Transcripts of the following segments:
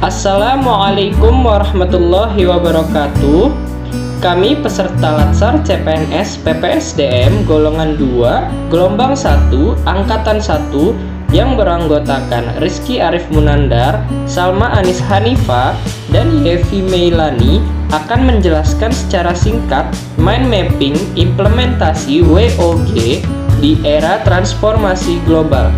Assalamualaikum warahmatullahi wabarakatuh. Kami peserta Latsar CPNS PPSDM golongan 2, gelombang 1, angkatan 1 yang beranggotakan Rizky Arif Munandar, Salma Anis Hanifa, dan Yevi Meilani akan menjelaskan secara singkat mind mapping implementasi WOG di era transformasi global.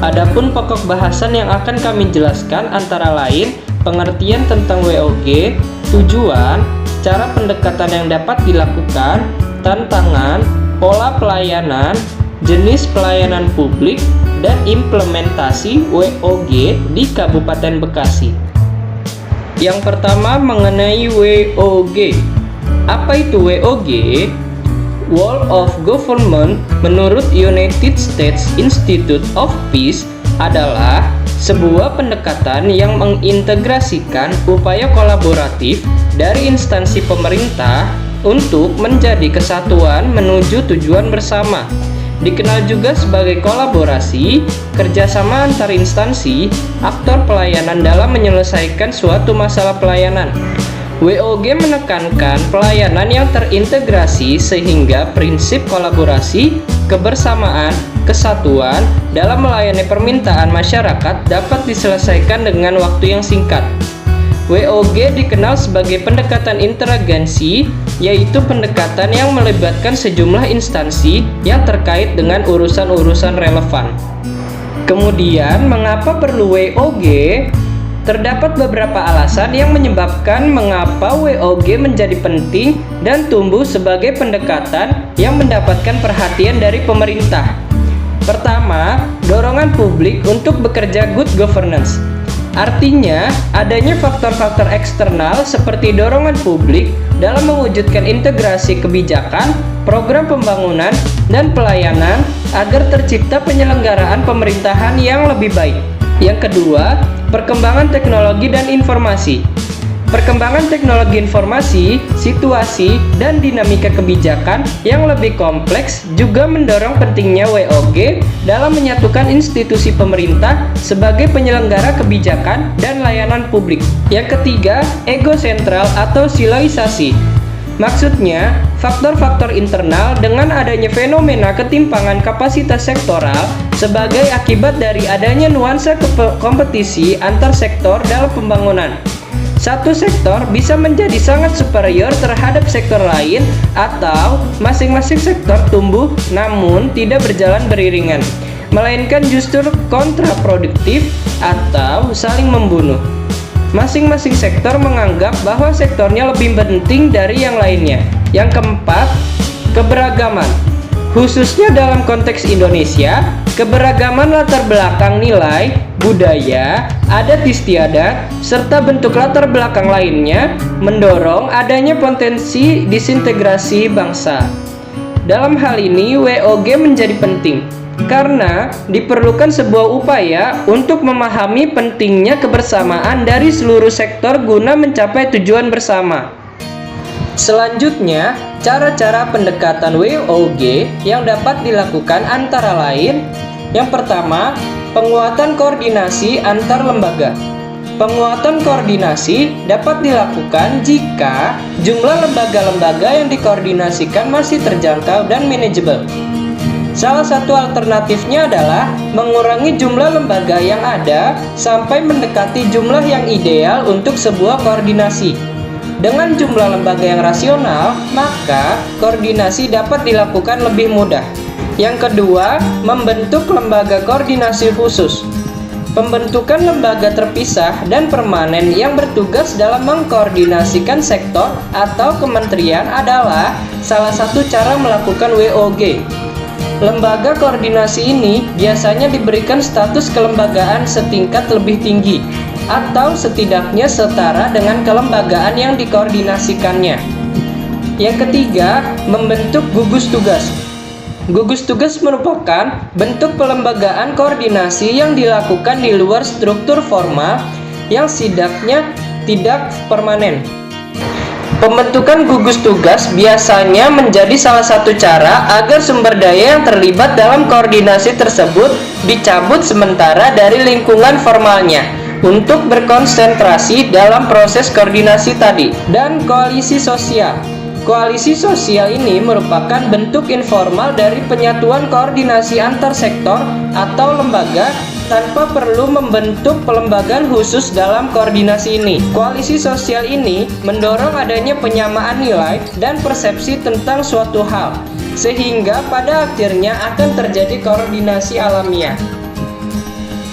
Adapun pokok bahasan yang akan kami jelaskan antara lain pengertian tentang WOG, tujuan, cara pendekatan yang dapat dilakukan, tantangan, pola pelayanan, jenis pelayanan publik, dan implementasi WOG di Kabupaten Bekasi. Yang pertama mengenai WOG. Apa itu WOG? World of Government menurut United States Institute of Peace adalah sebuah pendekatan yang mengintegrasikan upaya kolaboratif dari instansi pemerintah untuk menjadi kesatuan menuju tujuan bersama. Dikenal juga sebagai kolaborasi, kerjasama antar instansi, aktor pelayanan dalam menyelesaikan suatu masalah pelayanan. WOG menekankan pelayanan yang terintegrasi sehingga prinsip kolaborasi, kebersamaan, kesatuan dalam melayani permintaan masyarakat dapat diselesaikan dengan waktu yang singkat. WOG dikenal sebagai pendekatan interagensi, yaitu pendekatan yang melibatkan sejumlah instansi yang terkait dengan urusan-urusan relevan. Kemudian, mengapa perlu WOG? Terdapat beberapa alasan yang menyebabkan mengapa WOG menjadi penting dan tumbuh sebagai pendekatan yang mendapatkan perhatian dari pemerintah. Pertama, dorongan publik untuk bekerja good governance. Artinya, adanya faktor-faktor eksternal seperti dorongan publik dalam mewujudkan integrasi kebijakan, program pembangunan, dan pelayanan agar tercipta penyelenggaraan pemerintahan yang lebih baik. Yang kedua, perkembangan teknologi dan informasi. Perkembangan teknologi informasi, situasi, dan dinamika kebijakan yang lebih kompleks juga mendorong pentingnya WOG dalam menyatukan institusi pemerintah sebagai penyelenggara kebijakan dan layanan publik. Yang ketiga, ego sentral atau siloisasi. Maksudnya, faktor-faktor internal dengan adanya fenomena ketimpangan kapasitas sektoral sebagai akibat dari adanya nuansa kompetisi antar sektor dalam pembangunan. Satu sektor bisa menjadi sangat superior terhadap sektor lain atau masing-masing sektor tumbuh namun tidak berjalan beriringan, melainkan justru kontraproduktif atau saling membunuh. Masing-masing sektor menganggap bahwa sektornya lebih penting dari yang lainnya. Yang keempat, keberagaman. Khususnya dalam konteks Indonesia, keberagaman latar belakang nilai, budaya, adat istiadat, serta bentuk latar belakang lainnya mendorong adanya potensi disintegrasi bangsa. Dalam hal ini, WOG menjadi penting karena diperlukan sebuah upaya untuk memahami pentingnya kebersamaan dari seluruh sektor guna mencapai tujuan bersama. Selanjutnya, cara-cara pendekatan WOG yang dapat dilakukan antara lain. Yang pertama, penguatan koordinasi antar lembaga. Penguatan koordinasi dapat dilakukan jika jumlah lembaga-lembaga yang dikoordinasikan masih terjangkau dan manajeble. Salah satu alternatifnya adalah mengurangi jumlah lembaga yang ada sampai mendekati jumlah yang ideal untuk sebuah koordinasi. Dengan jumlah lembaga yang rasional, maka koordinasi dapat dilakukan lebih mudah. Yang kedua, membentuk lembaga koordinasi khusus. Pembentukan lembaga terpisah dan permanen yang bertugas dalam mengkoordinasikan sektor atau kementerian adalah salah satu cara melakukan WOG. Lembaga koordinasi ini biasanya diberikan status kelembagaan setingkat lebih tinggi atau setidaknya setara dengan kelembagaan yang dikoordinasikannya. Yang ketiga, membentuk gugus tugas. Gugus tugas merupakan bentuk pelembagaan koordinasi yang dilakukan di luar struktur formal yang setidaknya tidak permanen. Pembentukan gugus tugas biasanya menjadi salah satu cara agar sumber daya yang terlibat dalam koordinasi tersebut dicabut sementara dari lingkungan formalnya. untuk berkonsentrasi dalam proses koordinasi tadi. Dan koalisi sosial. Koalisi sosial ini merupakan bentuk informal dari penyatuan koordinasi antar sektor atau lembaga tanpa perlu membentuk pelembagaan khusus dalam koordinasi ini. Koalisi sosial ini mendorong adanya penyamaan nilai dan persepsi tentang suatu hal, sehingga pada akhirnya akan terjadi koordinasi alamiah.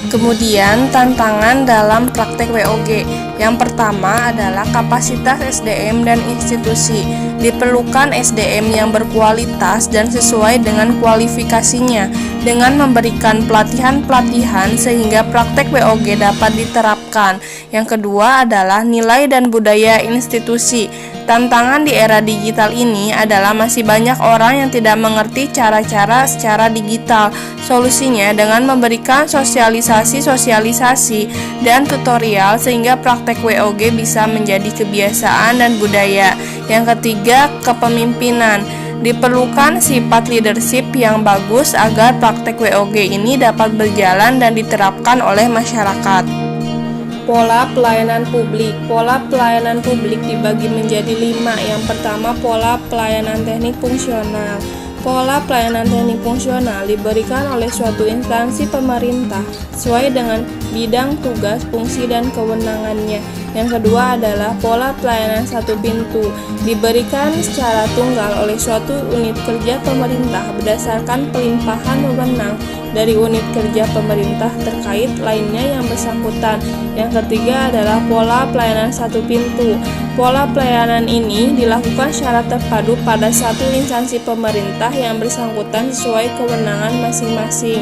Kemudian tantangan dalam praktek WOG. Yang pertama adalah kapasitas SDM dan institusi. Diperlukan SDM yang berkualitas dan sesuai dengan kualifikasinya dengan memberikan pelatihan-pelatihan sehingga praktek WOG dapat diterapkan. Yang kedua adalah nilai dan budaya institusi. Tantangan di era digital ini adalah masih banyak orang yang tidak mengerti cara-cara secara digital. Solusinya dengan memberikan sosialisasi dan tutorial sehingga praktek WOG bisa menjadi kebiasaan dan budaya. Yang ketiga, kepemimpinan. Diperlukan sifat leadership yang bagus agar praktek WOG ini dapat berjalan dan diterapkan oleh masyarakat. Pola pelayanan publik. Pola pelayanan publik dibagi menjadi 5. Yang pertama, pola pelayanan teknik fungsional. Pola pelayanan teknik fungsional diberikan oleh suatu instansi pemerintah sesuai dengan bidang tugas, fungsi, dan kewenangannya. Yang kedua adalah pola pelayanan satu pintu. Diberikan secara tunggal oleh suatu unit kerja pemerintah berdasarkan pelimpahan wewenang dari unit kerja pemerintah terkait lainnya yang bersangkutan. Yang ketiga adalah pola pelayanan satu pintu. Pola pelayanan ini dilakukan secara terpadu pada satu instansi pemerintah yang bersangkutan sesuai kewenangan masing-masing.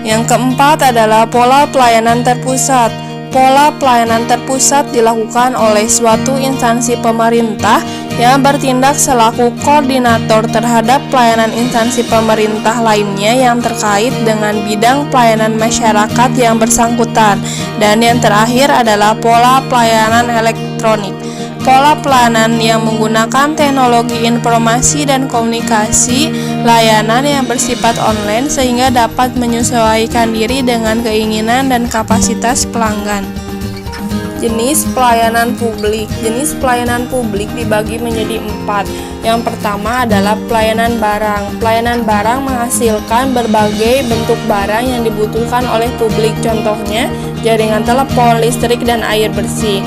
Yang keempat adalah pola pelayanan terpusat. Pola pelayanan terpusat dilakukan oleh suatu instansi pemerintah yang bertindak selaku koordinator terhadap pelayanan instansi pemerintah lainnya yang terkait dengan bidang pelayanan masyarakat yang bersangkutan. Dan yang terakhir adalah pola pelayanan elektronik. Pola pelayanan yang menggunakan teknologi informasi dan komunikasi, layanan yang bersifat online sehingga dapat menyesuaikan diri dengan keinginan dan kapasitas pelanggan. Jenis pelayanan publik. Jenis pelayanan publik dibagi menjadi 4. Yang pertama adalah pelayanan barang. Pelayanan barang menghasilkan berbagai bentuk barang yang dibutuhkan oleh publik, contohnya jaringan telepon, listrik, dan air bersih.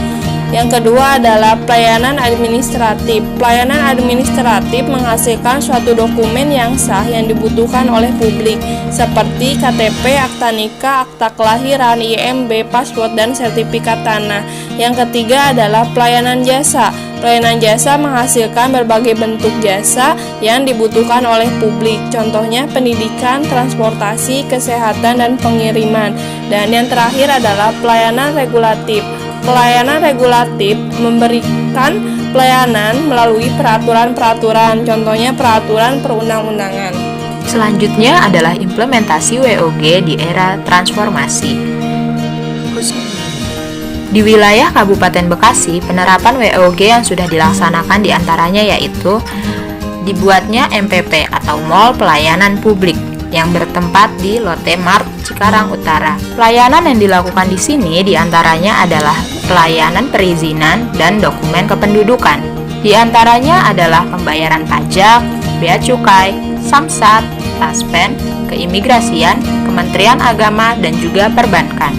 Yang kedua adalah pelayanan administratif. Pelayanan administratif menghasilkan suatu dokumen yang sah yang dibutuhkan oleh publik, seperti KTP, akta nikah, akta kelahiran, IMB, paspor, dan sertifikat tanah. Yang ketiga adalah pelayanan jasa. Pelayanan jasa menghasilkan berbagai bentuk jasa yang dibutuhkan oleh publik, contohnya pendidikan, transportasi, kesehatan, dan pengiriman. Dan yang terakhir adalah pelayanan regulatif. Pelayanan regulatif memberikan pelayanan melalui peraturan-peraturan, contohnya peraturan perundang-undangan. Selanjutnya adalah implementasi WOG di era transformasi. Di wilayah Kabupaten Bekasi, penerapan WOG yang sudah dilaksanakan diantaranya yaitu dibuatnya MPP atau Mall Pelayanan Publik yang bertempat di Lotte Mart, Cikarang Utara. Pelayanan yang dilakukan di sini diantaranya adalah pelayanan perizinan dan dokumen kependudukan. Di antaranya adalah pembayaran pajak, bea cukai, samsat, taspen, keimigrasian, Kementerian Agama, dan juga perbankan.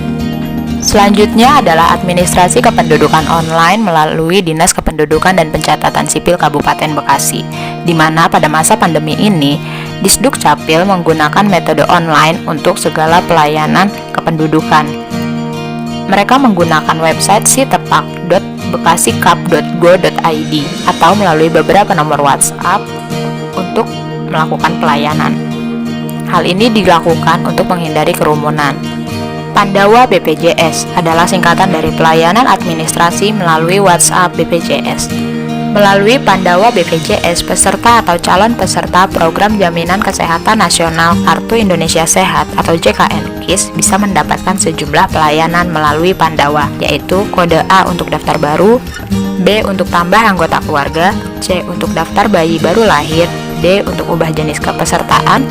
Selanjutnya adalah administrasi kependudukan online melalui Dinas Kependudukan dan Pencatatan Sipil Kabupaten Bekasi, di mana pada masa pandemi ini, Disduk Capil menggunakan metode online untuk segala pelayanan kependudukan. Mereka menggunakan website sitepak.bekasikap.go.id atau melalui beberapa nomor WhatsApp untuk melakukan pelayanan. Hal ini dilakukan untuk menghindari kerumunan. Pandawa BPJS adalah singkatan dari pelayanan administrasi melalui WhatsApp BPJS. Melalui Pandawa BPJS, peserta atau calon peserta Program Jaminan Kesehatan Nasional Kartu Indonesia Sehat atau JKN KIS bisa mendapatkan sejumlah pelayanan melalui Pandawa, yaitu kode A untuk daftar baru, B untuk tambah anggota keluarga, C untuk daftar bayi baru lahir, D untuk ubah jenis kepesertaan,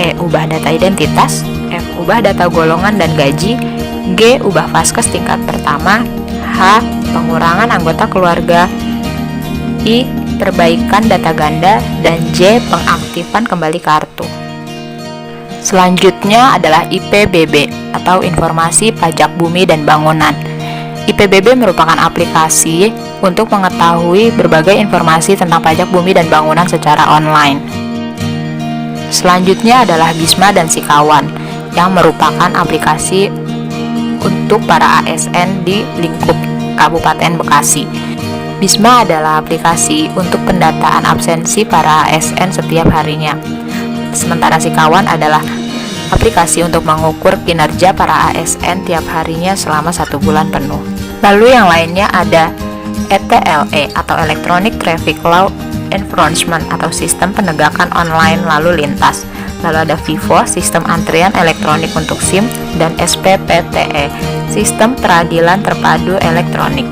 E ubah data identitas, F ubah data golongan dan gaji, G G. Ubah vaskes tingkat pertama. H. Pengurangan anggota keluarga. I. Perbaikan data ganda. Dan J. Pengaktifan kembali kartu. Selanjutnya adalah IPBB atau Informasi Pajak Bumi dan Bangunan. IPBB merupakan aplikasi untuk mengetahui berbagai informasi tentang pajak bumi dan bangunan secara online. Selanjutnya adalah Bisma dan Sikawan yang merupakan aplikasi untuk para ASN di lingkup Kabupaten Bekasi. Bisma adalah aplikasi untuk pendataan absensi para ASN setiap harinya. Sementara Sikawan adalah aplikasi untuk mengukur kinerja para ASN tiap harinya selama 1 bulan penuh. Lalu yang lainnya ada ETLE atau Electronic Traffic Law Enforcement atau Sistem Penegakan Online Lalu Lintas. Lalu ada VIVO, Sistem Antrian Elektronik untuk SIM, dan SPPTE, Sistem Peradilan Terpadu Elektronik.